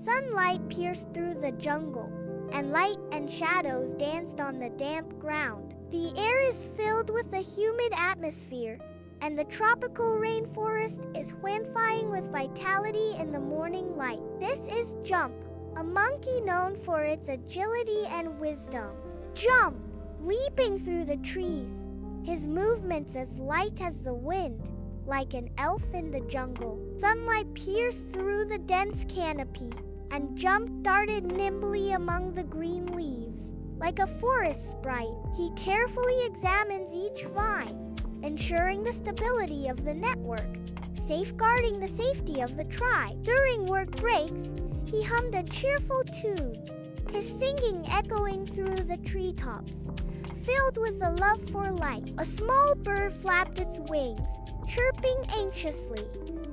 Sunlight pierced through the jungle, and light and shadows danced on the damp ground. The air is filled with a humid atmosphere, and the tropical rainforest is whamfying with vitality in the morning light. This is Jump, a monkey known for its agility and wisdom. Jump, leaping through the trees, his movements as light as the wind, like an elf in the jungle. Sunlight pierced through the dense canopy, and Jump darted nimbly among the green leaves. Like a forest sprite, he carefully examines each vine, ensuring the stability of the network, safeguarding the safety of the tribe. During work breaks, he hummed a cheerful tune, his singing echoing through the treetops. Filled with a love for life, a small bird flapped its wings, chirping anxiously,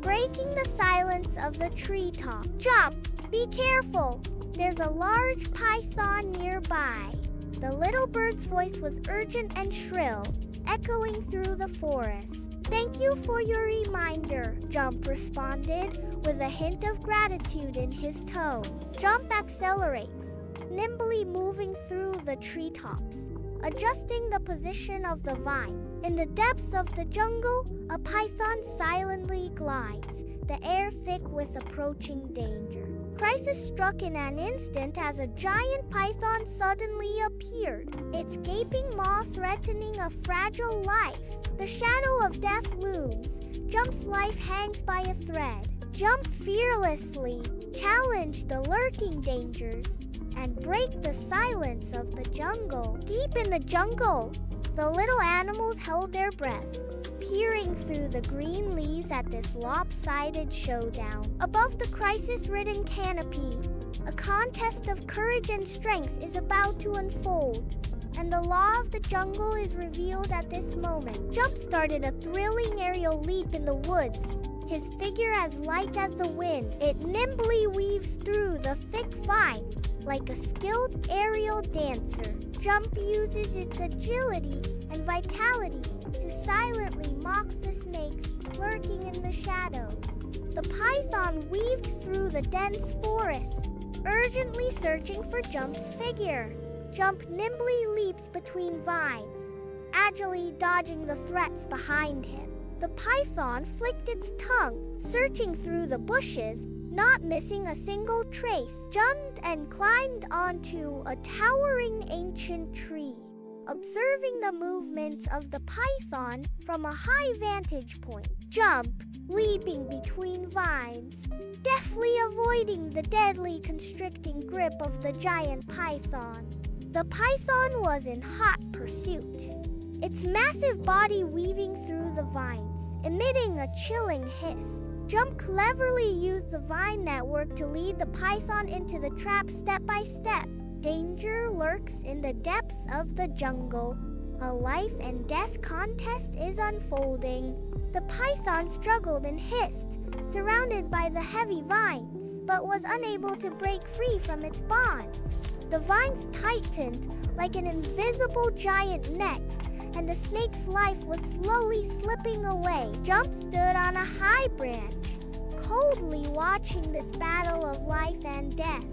breaking the silence of the treetop. Jump! Be careful! There's a large python nearby. The little bird's voice was urgent and shrill, echoing through the forest. Thank you for your reminder, Jump responded, with a hint of gratitude in his tone. Jump accelerates, nimbly moving through the treetops, adjusting the position of the vine. In the depths of the jungle, a python silently glides, the air thick with approaching danger. Crisis struck in an instant as a giant python suddenly appeared, its gaping maw threatening a fragile life. The shadow of death looms. Jump's life hangs by a thread. Jump fearlessly, challenge the lurking dangers, and break the silence of the jungle. Deep in the jungle, the little animals held their breath, peering through the green leaves at this lopsided showdown. Above the crisis-ridden canopy, a contest of courage and strength is about to unfold, and the law of the jungle is revealed at this moment. Jump started a thrilling aerial leap in the woods, his figure as light as the wind. It nimbly weaves through the thick vine like a skilled aerial dancer. Jump uses its agility and vitality to silently mock the snakes lurking in the shadows. The python weaved through the dense forest, urgently searching for Jump's figure. Jump nimbly leaps between vines, agilely dodging the threats behind him. The python flicked its tongue, searching through the bushes, not missing a single trace. Jumped and climbed onto a towering ancient tree, observing the movements of the python from a high vantage point. Jump, leaping between vines, deftly avoiding the deadly constricting grip of the giant python. The python was in hot pursuit, its massive body weaving through the vines, emitting a chilling hiss. Jump cleverly used the vine network to lead the python into the trap step by step. Danger lurks in the depths of the jungle. A life and death contest is unfolding. The python struggled and hissed, surrounded by the heavy vines, but was unable to break free from its bonds. The vines tightened like an invisible giant net, and the snake's life was slowly slipping away. Jump stood on a high branch, coldly watching this battle of life and death,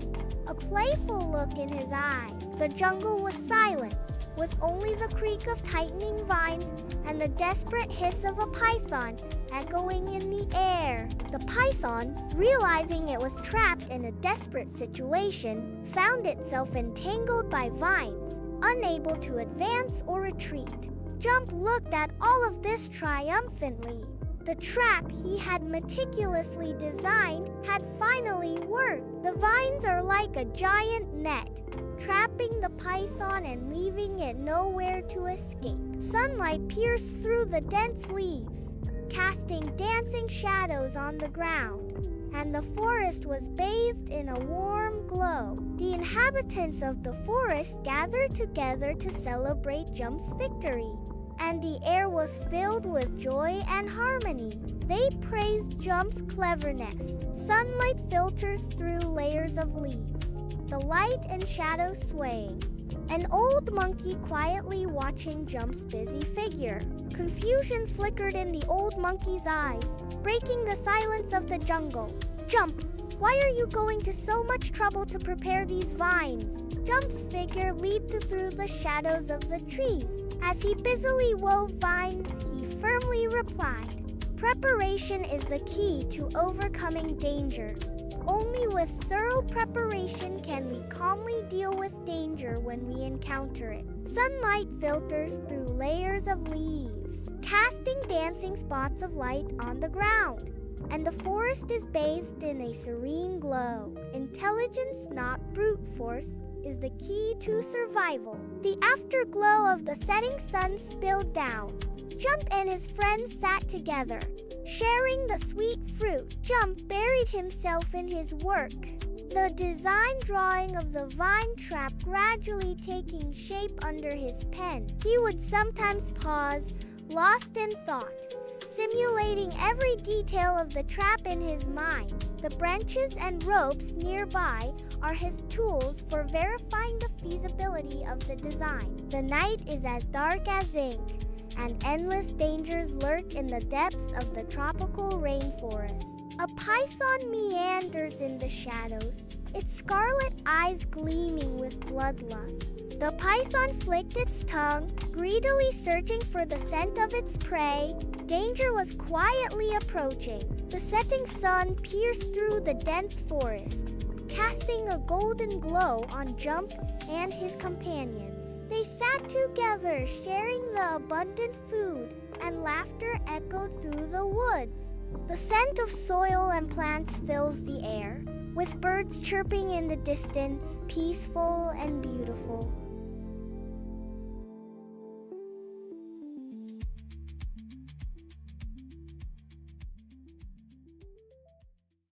a playful look in his eyes. The jungle was silent, with only the creak of tightening vines and the desperate hiss of a python echoing in the air. The python, realizing it was trapped in a desperate situation, found itself entangled by vines, unable to advance or retreat. Jump looked at all of this triumphantly. The trap he had meticulously designed had finally worked. The vines are like a giant net, trapping the python and leaving it nowhere to escape. Sunlight pierced through the dense leaves, casting dancing shadows on the ground, and the forest was bathed in a warm glow. The inhabitants of the forest gathered together to celebrate Jump's victory, and the air was filled with joy and harmony. They praised Jump's cleverness. Sunlight filters through layers of leaves, the light and shadow swaying. An old monkey quietly watching Jump's busy figure. Confusion flickered in the old monkey's eyes, breaking the silence of the jungle. Jump, Why are you going to so much trouble to prepare these vines? Jump's figure leaped through the shadows of the trees. As he busily wove vines, he firmly replied, "Preparation is the key to overcoming danger. Only with thorough preparation can we calmly deal with danger when we encounter it." Sunlight filters through layers of leaves, casting dancing spots of light on the ground, and the forest is bathed in a serene glow. Intelligence, not brute force, is the key to survival. The afterglow of the setting sun spilled down. Jump and his friends sat together, sharing the sweet fruit. Jump buried himself in his work, the design drawing of the vine trap gradually taking shape under his pen. He would sometimes pause, lost in thought, simulating every detail of the trap in his mind. The branches and ropes nearby are his tools for verifying the feasibility of the design. The night is as dark as ink, and endless dangers lurk in the depths of the tropical rainforest. A python meanders in the shadows, its scarlet eyes gleaming with bloodlust. The python flicked its tongue, greedily searching for the scent of its prey. Danger was quietly approaching. The setting sun pierced through the dense forest, casting a golden glow on Jump and his companions. They sat together, sharing the abundant food, and laughter echoed through the woods. The scent of soil and plants fills the air, with birds chirping in the distance, peaceful and beautiful.